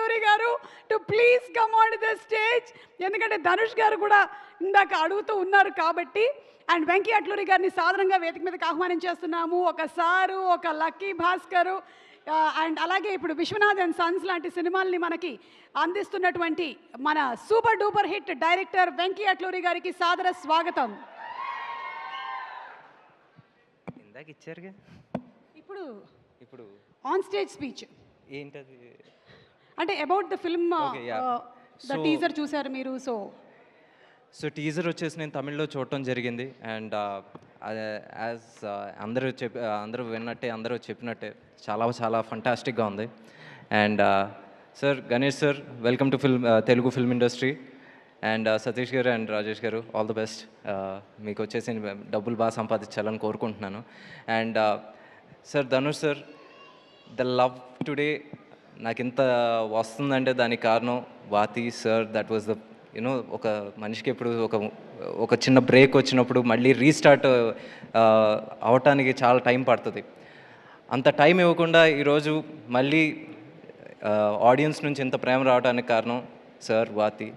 అట్లూరి గారు to please come on the stage. ఎందుకంటే ధనుష్ గారు కూడా ఇందాక అడుగుతూ ఉన్నారు కాబట్టి. అండ్ వెంకీ అట్లూరి గారిని సాధారణంగా వేదిక మీదకి ఆహ్వానం చేస్తున్నాము. ఒక సారు, ఒక లక్కీ భాస్కరు, అండ్ అలాగే ఇప్పుడు విశ్వనాథ్ అండ్ సన్స్ లాంటి సినిమాల్ని మనకి అందిస్తున్నటువంటి మన super duper hit director Venky Atluri గారికి సాదర స్వాగతం. ఇందాక ఇచ్చారుగా, ఇప్పుడు ఇప్పుడు ఆన్ స్టేజ్ స్పీచ్ ఏంటది అంటే about the film, the teaser చూసారు మీరు. సో టీజర్ వచ్చేసి నేను తమిళ్లో చూడటం జరిగింది. అండ్ యాజ్ అందరూ విన్నట్టే, అందరూ చెప్పినట్టే చాలా చాలా ఫంటాస్టిక్గా ఉంది. And sir, Ganesh sir, welcome to Telugu film industry. And Satish గారు అండ్ రాజేష్ గారు, ఆల్ ది బెస్ట్. మీకు వచ్చేసి డబ్బులు బాగా సంపాదించాలని కోరుకుంటున్నాను. And sir, Dhanush sir, the love today నాకు ఇంత వస్తుందంటే దానికి కారణం వాతి సార్. దట్ వాజ్ ద ఒక మనిషికి ఇప్పుడు ఒక చిన్న బ్రేక్ వచ్చినప్పుడు మళ్ళీ రీస్టార్ట్ అవటానికి చాలా టైం పడుతుంది. అంత టైం ఇవ్వకుండా ఈరోజు మళ్ళీ ఆడియన్స్ నుంచి ఇంత ప్రేమ రావడానికి కారణం సార్, వాతి.